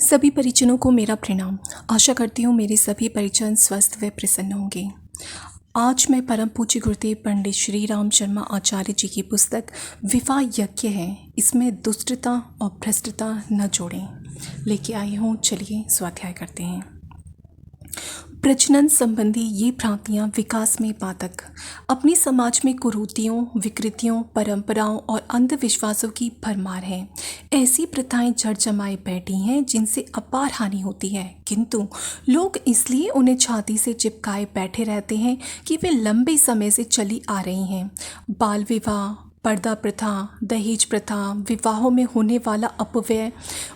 सभी परिजनों को मेरा प्रणाम। आशा करती हूँ मेरे सभी परिजन स्वस्थ व प्रसन्न होंगे। आज मैं परम पूज्य गुरुदेव पंडित श्री राम शर्मा आचार्य जी की पुस्तक विवाह यज्ञ है, इसमें दुष्टता और भ्रष्टता न जोड़ें लेके आई हूँ। चलिए स्वाध्याय करते हैं। प्रजनन संबंधी ये भ्रांतियाँ विकास में बाधक, अपने समाज में कुरीतियों, विकृतियों, परंपराओं और अंधविश्वासों की भरमार है। ऐसी प्रथाएं जड़ जमाए बैठी हैं जिनसे अपार हानि होती है, किंतु लोग इसलिए उन्हें छाती से चिपकाए बैठे रहते हैं कि वे लंबे समय से चली आ रही हैं। बाल विवाह, पर्दा प्रथा, दहेज प्रथा, विवाहों में होने वाला अपव्यय,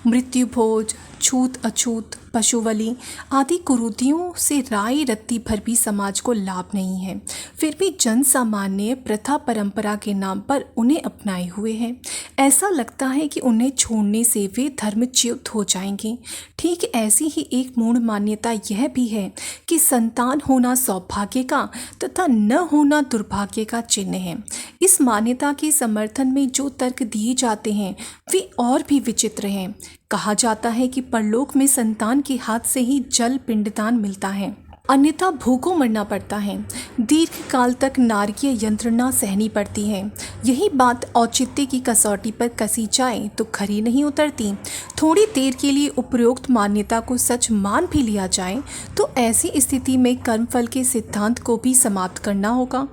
मृत्यु भोज, छूत अछूत, पशुबलि आदि कुरीतियों से राई रत्ती भर भी समाज को लाभ नहीं है। फिर भी जन सामान्य प्रथा परंपरा के नाम पर उन्हें अपनाए हुए हैं। ऐसा लगता है कि उन्हें छोड़ने से वे धर्मच्युत हो जाएंगे। ठीक ऐसी ही एक मूढ़ मान्यता यह भी है कि संतान होना सौभाग्य का तथा न होना दुर्भाग्य का चिन्ह है। इस मान्यता के समर्थन में जो तर्क दिए जाते हैं वे और भी विचित्र हैं। कहा जाता है कि परलोक में संतान के हाथ से ही जल पिंडदान मिलता है, अन्यथा भूखों मरना पड़ता है। दीर्घ काल तक नारकीय यंत्रणा सहनी पड़ती है। यही बात औचित्य की कसौटी पर कसी जाए तो खरी नहीं उतरती। थोड़ी देर के लिए उपरोक्त मान्यता को सच मान भी लिया जाए तो ऐसी स्थिति में कर्मफल के सिद्धांत को भी समाप्त करना होगा,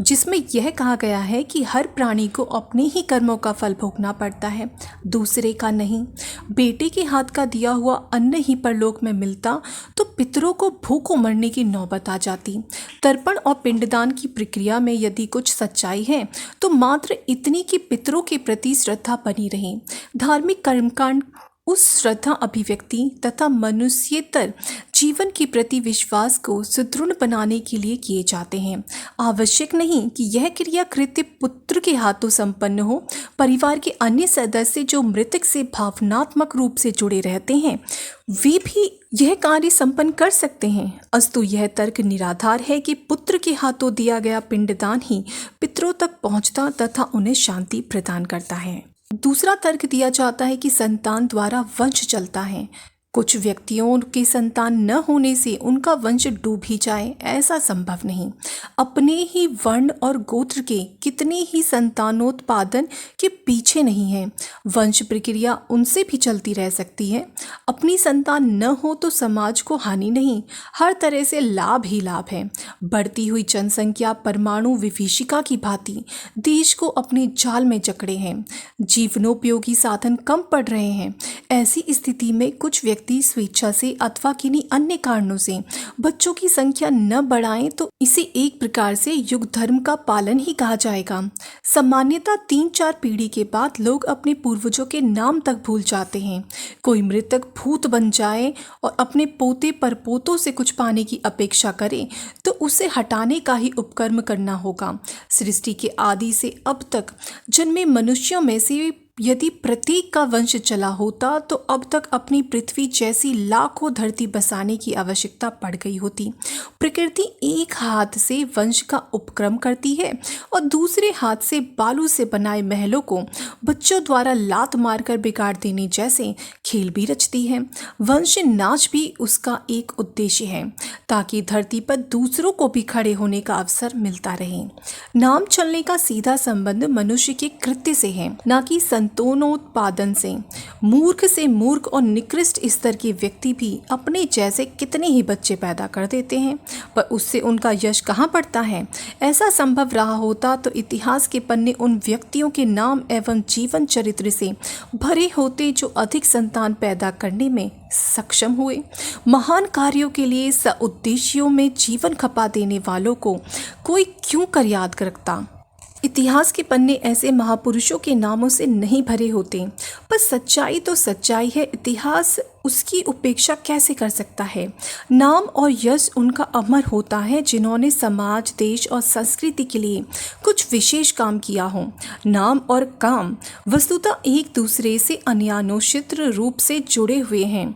जिसमें यह कहा गया है कि हर प्राणी को अपने ही कर्मों का फल भोगना पड़ता है, दूसरे का नहीं। बेटे के हाथ का दिया हुआ अन्न ही परलोक में मिलता तो पितरों को भूखों मरने की नौबत आ जाती। तर्पण और पिंडदान की प्रक्रिया में यदि कुछ सच्चाई है तो मात्र इतनी कि पितरों के प्रति श्रद्धा बनी रहे। धार्मिक कर्मकांड उस श्रद्धा अभिव्यक्ति तथा मनुष्यतर जीवन के प्रति विश्वास को सुदृढ़ बनाने के लिए किए जाते हैं। आवश्यक नहीं कि यह क्रिया कृत्य पुत्र के हाथों संपन्न हो। परिवार के अन्य सदस्य जो मृतक से भावनात्मक रूप से जुड़े रहते हैं वे भी यह कार्य संपन्न कर सकते हैं। अस्तु यह तर्क निराधार है कि पुत्र के हाथों दिया गया पिंडदान ही पितरों तक पहुंचता तथा उन्हें शांति प्रदान करता है। दूसरा तर्क दिया जाता है कि संतान द्वारा वंश चलता है। कुछ व्यक्तियों के संतान न होने से उनका वंश डूब ही जाए, ऐसा संभव नहीं। अपने ही वर्ण और गोत्र के कितने ही संतानोत्पादन के पीछे नहीं है। वंश प्रक्रिया उनसे भी चलती रह सकती है। अपनी संतान न हो तो समाज को हानि नहीं, हर तरह से लाभ ही लाभ है। बढ़ती हुई जनसंख्या परमाणु विभीषिका की भांति देश को अपने जाल में जकड़े हैं। जीवनोपयोगी साधन कम पड़ रहे हैं। ऐसी स्थिति में कुछ व्यक्ति स्वेच्छा से अथवा किन्हीं अन्य कारणों से बच्चों की संख्या न बढ़ाएं तो इसे एक प्रकार से युग धर्म का पालन ही कहा जाएगा। सामान्यतः 3-4 पीढ़ी के बाद लोग अपने पूर्वजों के नाम तक भूल जाते हैं। कोई मृतक भूत बन जाए और अपने पोते परपोतों से कुछ पाने की अपेक्षा करे तो उसे हटाने का ही उपकर्म करना होगा। सृष्टि के आदि से अब तक जन्मे मनुष्यों में से यदि प्रत्येक का वंश चला होता तो अब तक अपनी पृथ्वी जैसी लाखों धरती बसाने की आवश्यकता पड़ गई होती। प्रकृति एक हाथ से वंश का उपक्रम करती है और दूसरे हाथ से बालू से बनाए महलों को बच्चों द्वारा लात मारकर बिगाड़ देने जैसे खेल भी रचती है। वंश नाश भी उसका एक उद्देश्य है, ताकि धरती पर दूसरों को भी खड़े होने का अवसर मिलता रहे। नाम चलने का सीधा संबंध मनुष्य के कृत्य से है, न कि संतानोत्पादन से। मूर्ख से मूर्ख और निकृष्ट स्तर के व्यक्ति भी अपने जैसे कितने ही बच्चे पैदा कर देते हैं, पर उससे उनका यश कहाँ पड़ता है। ऐसा संभव रहा होता तो इतिहास के पन्ने उन व्यक्तियों के नाम एवं जीवन चरित्र से भरे होते जो अधिक संतान पैदा करने में सक्षम हुए। महान कार्यों के लिए सउद्देश्यों में जीवन खपा देने वालों को कोई क्यों कर याद रखता। इतिहास के पन्ने ऐसे महापुरुषों के नामों से नहीं भरे होते, पर सच्चाई तो सच्चाई है। इतिहास उसकी उपेक्षा कैसे कर सकता है। नाम और यश उनका अमर होता है जिन्होंने समाज, देश और संस्कृति के लिए कुछ विशेष काम किया हो। नाम और काम वस्तुतः एक दूसरे से अन्यान्योचित रूप से जुड़े हुए हैं।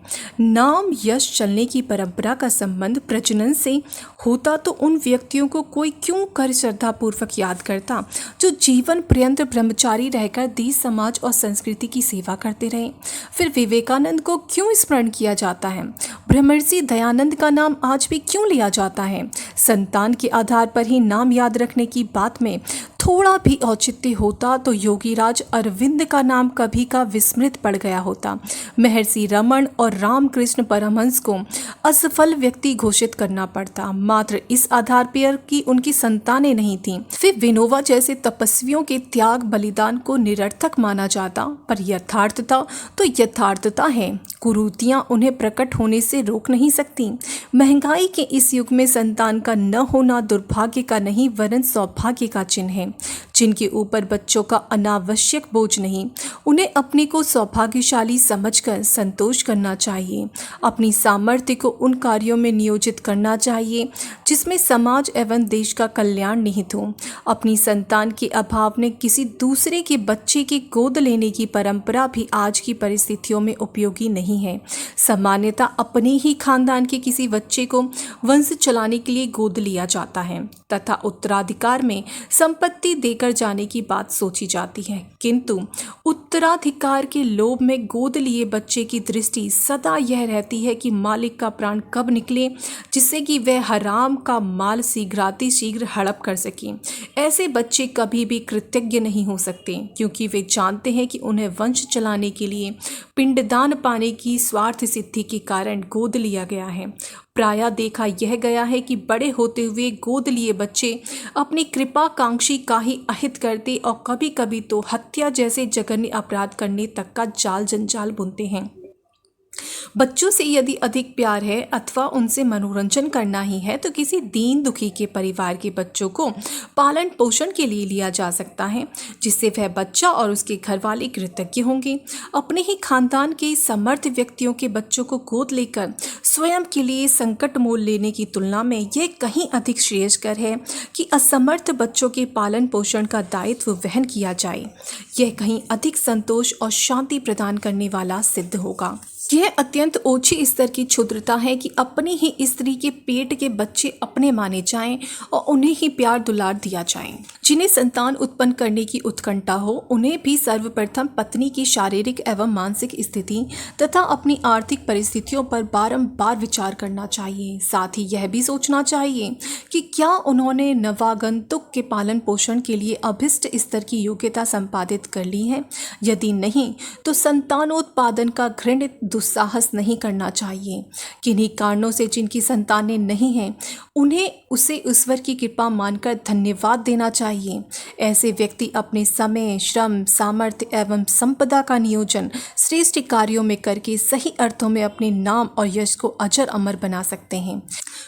नाम यश चलने की परंपरा का संबंध प्रजनन से होता तो उन व्यक्तियों को कोई क्यों कर श्रद्धापूर्वक याद करता जो जीवन पर्यंत ब्रह्मचारी रहकर देश, समाज और संस्कृति की सेवा करते रहे। फिर विवेकानंद को क्यों स्मरण किया जाता है? ब्रह्मर्षि दयानंद का नाम आज भी क्यों लिया जाता है? संतान के आधार पर ही नाम याद रखने की बात में थोड़ा भी औचित्य होता तो योगीराज अरविंद का नाम कभी का विस्मृत पड़ गया होता। महर्षि रमन और रामकृष्ण परमहंस को असफल व्यक्ति घोषित करना पड़ता, मात्र इस आधार पर कि उनकी संतानें नहीं थीं। फिर विनोबा जैसे तपस्वियों के त्याग बलिदान को निरर्थक माना जाता, पर यथार्थता तो यथार्थता है। कुरीतियां उन्हें प्रकट होने से रोक नहीं सकती। महंगाई के इस युग में संतान का न होना दुर्भाग्य का नहीं वरन सौभाग्य का चिन्ह है। जिनके ऊपर बच्चों का अनावश्यक बोझ नहीं, उन्हें अपने को सौभाग्यशाली समझकर संतोष करना चाहिए। अपनी सामर्थ्य को उन कार्यों में नियोजित करना चाहिए जिसमें समाज एवं देश का कल्याण निहित हो। अपनी संतान के अभाव में किसी दूसरे के बच्चे की गोद लेने की परंपरा भी आज की परिस्थितियों में उपयोगी नहीं है। सामान्यतः अपने ही खानदान के किसी बच्चे को वंश चलाने के लिए गोद लिया जाता है तथा उत्तराधिकार में संपत्ति देकर जाने की बात सोची जाती है, किंतु उत्तराधिकार के लोभ में गोद लिए बच्चे की दृष्टि सदा यह रहती है कि मालिक का प्राण कब निकले, जिससे कि वह हराम का माल शीघ्र हड़प कर सके। ऐसे बच्चे कभी भी कृतज्ञ नहीं हो सकते, क्योंकि वे जानते हैं कि उन्हें वंश चलाने के लिए पिंडदान पाने की स्वार्थ सिद्धि के कारण गोद लिया गया है। प्रायः देखा यह गया है कि बड़े होते हुए गोद लिए बच्चे अपनी कृपाकांक्षी का ही अहित करते और कभी कभी तो हत्या जैसे जघन्य अपराध करने तक का जाल जंजाल बुनते हैं। बच्चों से यदि अधिक प्यार है अथवा उनसे मनोरंजन करना ही है तो किसी दीन दुखी के परिवार के बच्चों को पालन पोषण के लिए लिया जा सकता है, जिससे वह बच्चा और उसके घर वाले कृतज्ञ होंगे। अपने ही खानदान के समर्थ व्यक्तियों के बच्चों को गोद लेकर स्वयं के लिए संकट मोल लेने की तुलना में यह कहीं अधिक श्रेयस्कर है कि असमर्थ बच्चों के पालन पोषण का दायित्व वहन किया जाए। यह कहीं अधिक संतोष और शांति प्रदान करने वाला सिद्ध होगा। यह अत्यंत ओछी स्तर की क्षुद्रता है कि अपनी ही स्त्री के पेट के बच्चे अपने माने जाएं और उन्हें ही प्यार दुलार दिया जाए। जिन्हें संतान उत्पन्न करने की उत्कंठा हो, उन्हें भी सर्वप्रथम पत्नी की शारीरिक एवं मानसिक स्थिति तथा अपनी आर्थिक परिस्थितियों पर बारंबार विचार करना चाहिए। साथ ही यह भी सोचना चाहिए कि क्या उन्होंने नवागंतुक के पालन पोषण के लिए अभिष्ट स्तर की योग्यता संपादित कर ली है। यदि नहीं तो संतानोत्पादन का घृणित दुस्साहस नहीं करना चाहिए। किन्हीं कारणों से जिनकी संतानें नहीं हैं, उन्हें उसे ईश्वर की कृपा मानकर धन्यवाद देना चाहिए। ऐसे व्यक्ति अपने समय, श्रम, सामर्थ्य एवं संपदा का नियोजन श्रेष्ठ कार्यों में करके सही अर्थों में अपने नाम और यश को अजर अमर बना सकते हैं।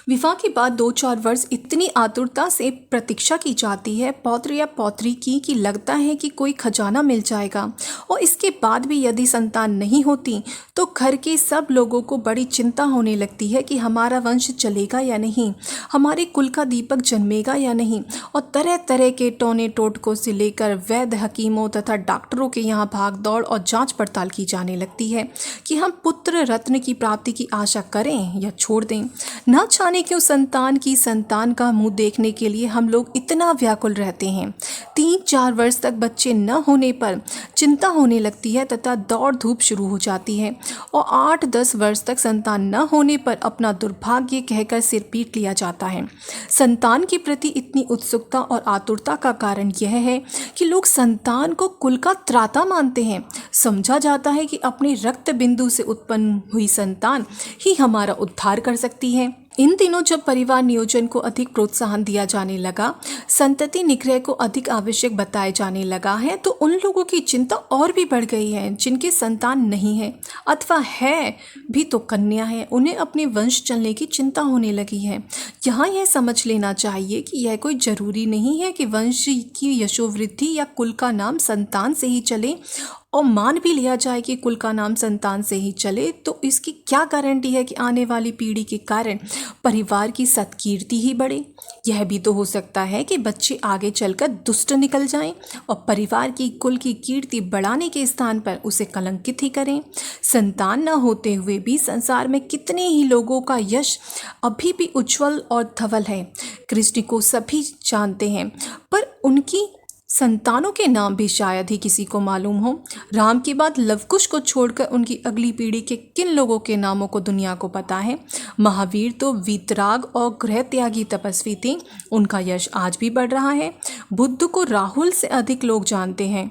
विवाह के बाद 2-4 वर्ष इतनी आतुरता से प्रतीक्षा की जाती है पौत्र या पौत्री की कि लगता है कि कोई खजाना मिल जाएगा, और इसके बाद भी यदि संतान नहीं होती तो घर के सब लोगों को बड़ी चिंता होने लगती है कि हमारा वंश चलेगा या नहीं, हमारे कुल का दीपक जन्मेगा या नहीं, और तरह तरह के टोने टोटकों से लेकर वैद्य, हकीमों तथा डॉक्टरों के यहाँ भाग दौड़ और जांच पड़ताल की जाने लगती है कि हम पुत्र रत्न की प्राप्ति की आशा करें या छोड़ दें। ना जाने क्यों संतान का मुंह देखने के लिए हम लोग इतना व्याकुल रहते हैं। 3-4 वर्ष तक बच्चे न होने पर चिंता होने लगती है तथा दौड़ धूप शुरू हो जाती है, और 8-10 वर्ष तक संतान न होने पर अपना दुर्भाग्य कहकर सिर पीट लिया जाता है। संतान के प्रति इतनी उत्सुकता और आतुरता का कारण यह है कि लोग संतान को कुल का त्राता मानते हैं। समझा जाता है कि अपने रक्त बिंदु से उत्पन्न हुई संतान ही हमारा उद्धार कर सकती है। इन दिनों जब परिवार नियोजन को अधिक प्रोत्साहन दिया जाने लगा, संतति निग्रह को अधिक आवश्यक बताया जाने लगा है, तो उन लोगों की चिंता और भी बढ़ गई है जिनके संतान नहीं है अथवा है भी तो कन्या है। उन्हें अपने वंश चलने की चिंता होने लगी है। यहाँ यह समझ लेना चाहिए कि यह कोई जरूरी नहीं है कि वंश की यशोवृद्धि या कुल का नाम संतान से ही चले, और मान भी लिया जाए कि कुल का नाम संतान से ही चले तो इसकी क्या गारंटी है कि आने वाली पीढ़ी के कारण परिवार की सत्कीर्ति ही बढ़े। यह भी तो हो सकता है कि बच्चे आगे चलकर दुष्ट निकल जाएं और परिवार की कुल की कीर्ति बढ़ाने के स्थान पर उसे कलंकित ही करें। संतान न होते हुए भी संसार में कितने ही लोगों का यश अभी भी उज्जवल और धवल है। कृष्ण को सभी जानते हैं, पर उनकी संतानों के नाम भी शायद ही किसी को मालूम हो। राम के बाद लवकुश को छोड़कर उनकी अगली पीढ़ी के किन लोगों के नामों को दुनिया को पता है। महावीर तो वीतराग और गृह त्यागी तपस्वी थे, उनका यश आज भी बढ़ रहा है। बुद्ध को राहुल से अधिक लोग जानते हैं।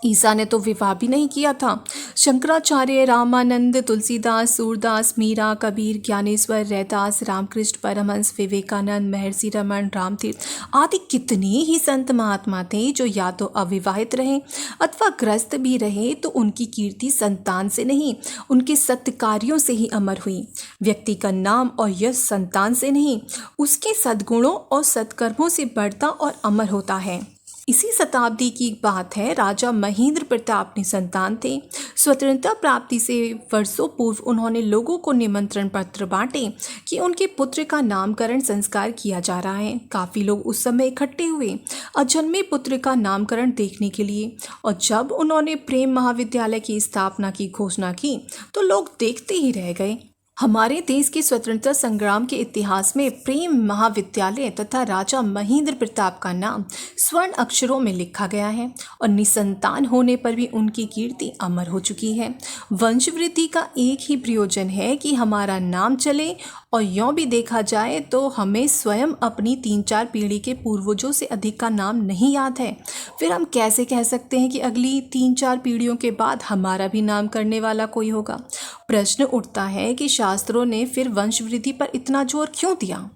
ईसा ने तो विवाह भी नहीं किया था। शंकराचार्य, रामानंद, तुलसीदास, सूरदास, मीरा, कबीर, ज्ञानेश्वर, रैदास, रामकृष्ण परमहंस, विवेकानंद, महर्षि रमन, रामतीर्थ आदि कितने ही संत महात्मा थे जो या तो अविवाहित रहे अथवा ग्रस्त भी रहे, तो उनकी कीर्ति संतान से नहीं, उनके सत्कार्यों से ही अमर हुई। व्यक्ति का नाम और यश संतान से नहीं, उसके सद्गुणों और सत्कर्मों से बढ़ता और अमर होता है। इसी शताब्दी की बात है, राजा महेंद्र प्रताप निसंतान थे। स्वतंत्रता प्राप्ति से वर्षों पूर्व उन्होंने लोगों को निमंत्रण पत्र बांटे कि उनके पुत्र का नामकरण संस्कार किया जा रहा है। काफ़ी लोग उस समय इकट्ठे हुए अजन्मे पुत्र का नामकरण देखने के लिए, और जब उन्होंने प्रेम महाविद्यालय की स्थापना की घोषणा की तो लोग देखते ही रह गए। हमारे देश के स्वतंत्रता संग्राम के इतिहास में प्रेम महाविद्यालय तथा राजा महेंद्र प्रताप का नाम स्वर्ण अक्षरों में लिखा गया है, और निसंतान होने पर भी उनकी कीर्ति अमर हो चुकी है। वंशवृद्धि का एक ही प्रयोजन है कि हमारा नाम चले, और यों भी देखा जाए तो हमें स्वयं अपनी 3-4 पीढ़ी के पूर्वजों से अधिक का नाम नहीं याद है। फिर हम कैसे कह सकते हैं कि अगली 3-4 पीढ़ियों के बाद हमारा भी नाम करने वाला कोई होगा। प्रश्न उठता है कि शास्त्रों ने फिर वंशवृद्धि पर इतना जोर क्यों दिया?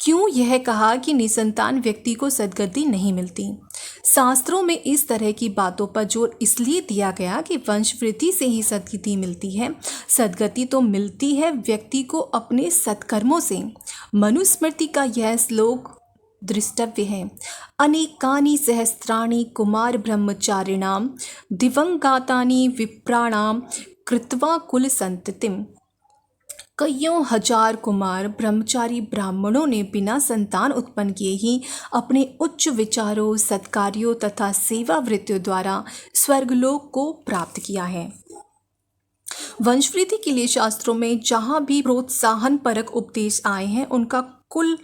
क्यों यह कहा कि निसंतान व्यक्ति को सद्गति नहीं मिलती? शास्त्रों में इस तरह की बातों पर जोर इसलिए दिया गया कि वंशवृद्धि से ही सद्गति मिलती है। सद्गति तो मिलती है व्यक्ति को अपने सत्कर्मों से। मनुस्मृति का यह श्लोक दृष्टव्य है। अनेकानि सहस्राणि कुमार ब्रह्मचारिणाम दिवंगातानि विप्राणाम कृत्वा कुल संततिम। कईयों हजार कुमार ब्रह्मचारी ब्राह्मणों ने बिना संतान उत्पन्न किए ही अपने उच्च विचारों, सत्कार्यों तथा सेवा वृत्तियों द्वारा स्वर्गलोक को प्राप्त किया है। वंशवृद्धि के लिए शास्त्रों में जहाँ भी प्रोत्साहन परक उपदेश आए हैं, उनका कुल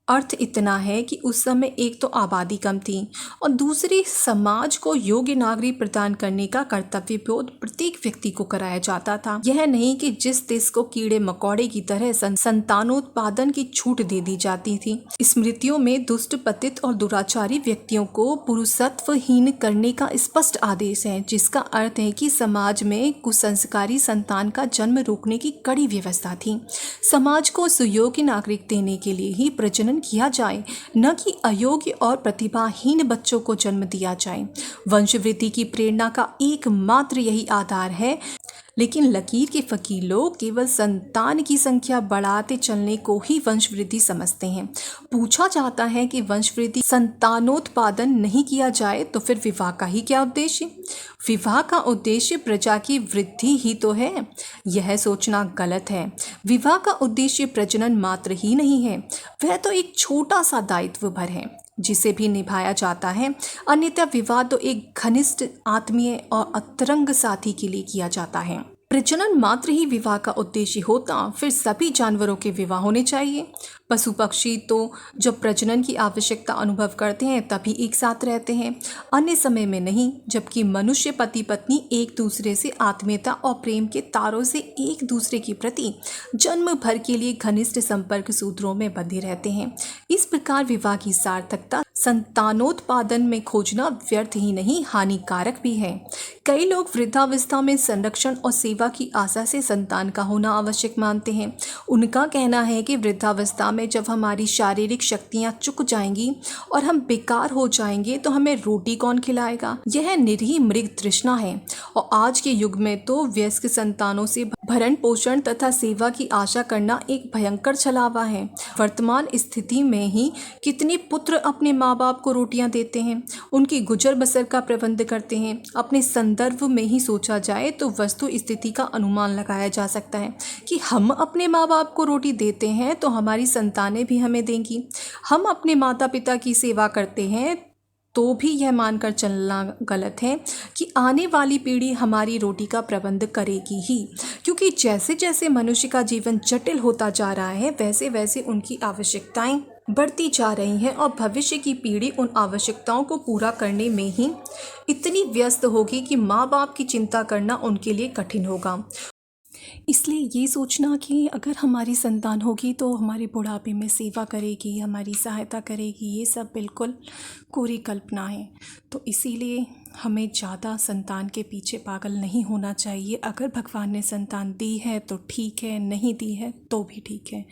अर्थ इतना है कि उस समय एक तो आबादी कम थी, और दूसरी समाज को योग्य नागरिक प्रदान करने का कर्तव्य बोध प्रत्येक व्यक्ति को कराया जाता था। यह नहीं कि जिस देश को कीड़े मकोड़े की तरह संतानोत्पादन की छूट दे दी जाती थी। स्मृतियों में दुष्ट, पतित और दुराचारी व्यक्तियों को पुरुषत्वहीन करने का स्पष्ट आदेश है, जिसका अर्थ है कि समाज में कुसंस्कारी संतान का जन्म रोकने की कड़ी व्यवस्था थी। समाज को सुयोग्य नागरिक देने के लिए ही प्रजनन किया जाए, न कि अयोग्य और प्रतिभाहीन बच्चों को जन्म दिया जाए। वंशवृद्धि की प्रेरणा का एकमात्र यही आधार है, लेकिन लकीर के फकीर लोग केवल संतान की संख्या बढ़ाते चलने को ही वंशवृद्धि समझते हैं। पूछा जाता है कि वंशवृद्धि संतानोत्पादन नहीं किया जाए तो फिर विवाह का ही क्या उद्देश्य? विवाह का उद्देश्य प्रजा की वृद्धि ही तो है। यह सोचना गलत है। विवाह का उद्देश्य प्रजनन मात्र ही नहीं है, वह तो एक छोटा सा दायित्व भर है जिसे भी निभाया जाता है। अन्यथा विवाह तो एक घनिष्ठ, आत्मीय और अंतरंग साथी के लिए किया जाता है। प्रजनन मात्र ही विवाह का उद्देश्य होता, फिर सभी जानवरों के विवाह होने चाहिए। पशु पक्षी तो जब प्रजनन की आवश्यकता अनुभव करते हैं तभी एक साथ रहते हैं, अन्य समय में नहीं। जबकि मनुष्य पति पत्नी एक दूसरे से आत्मीयता और प्रेम के तारों से एक दूसरे के प्रति जन्म भर के लिए घनिष्ठ संपर्क सूत्रों में बंधे रहते हैं। इस प्रकार विवाह की सार्थकता संतानोत्पादन में खोजना व्यर्थ ही नहीं, हानिकारक भी है। कई लोग वृद्धावस्था में संरक्षण और सेवा की आशा से संतान का होना आवश्यक मानते हैं। उनका कहना है कि वृद्धावस्था में जब हमारी शारीरिक शक्तियां चुक जाएंगी और हम बेकार हो जाएंगे तो हमें रोटी कौन खिलाएगा? यह निरीह मृग तृष्णा है, और आज के युग में तो वयस्क संतानों से भरण पोषण तथा सेवा की आशा करना एक भयंकर छलावा है। वर्तमान स्थिति में ही कितने पुत्र अपने माँ बाप को रोटियां देते हैं, उनकी गुजर बसर का प्रबंध करते हैं। अपने संदर्भ में ही सोचा जाए तो वस्तु स्थिति का अनुमान लगाया जा सकता है कि हम अपने माँ बाप को रोटी देते हैं तो हमारी संतानें भी हमें देंगी। हम अपने माता पिता की सेवा करते हैं तो भी यह मानकर चलना गलत है कि आने वाली पीढ़ी हमारी रोटी का प्रबंध करेगी ही, क्योंकि जैसे जैसे मनुष्य का जीवन जटिल होता जा रहा है वैसे वैसे उनकी आवश्यकताएं बढ़ती जा रही हैं और भविष्य की पीढ़ी उन आवश्यकताओं को पूरा करने में ही इतनी व्यस्त होगी कि माँ बाप की चिंता करना उनके लिए कठिन होगा। इसलिए ये सोचना कि अगर हमारी संतान होगी तो हमारे बुढ़ापे में सेवा करेगी, हमारी सहायता करेगी, ये सब बिल्कुल कोरी कल्पना है। तो इसीलिए हमें ज़्यादा संतान के पीछे पागल नहीं होना चाहिए। अगर भगवान ने संतान दी है तो ठीक है, नहीं दी है तो भी ठीक है।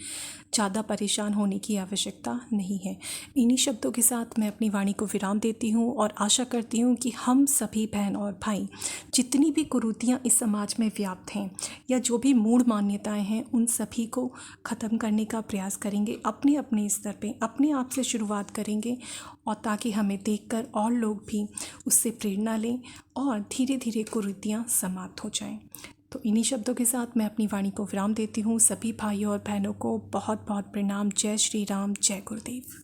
ज़्यादा परेशान होने की आवश्यकता नहीं है। इन्हीं शब्दों के साथ मैं अपनी वाणी को विराम देती हूँ और आशा करती हूँ कि हम सभी बहन और भाई जितनी भी कुरीतियाँ इस समाज में व्याप्त हैं या जो भी मूढ़ मान्यताएं हैं, उन सभी को ख़त्म करने का प्रयास करेंगे। अपने अपने स्तर पे अपने आप से शुरुआत करेंगे और ताकि हमें देखकर और लोग भी उससे प्रेरणा लें और धीरे धीरे कुरीतियाँ समाप्त हो जाएं। तो इन्हीं शब्दों के साथ मैं अपनी वाणी को विराम देती हूँ। सभी भाइयों और बहनों को बहुत बहुत प्रणाम। जय श्री राम, जय गुरुदेव।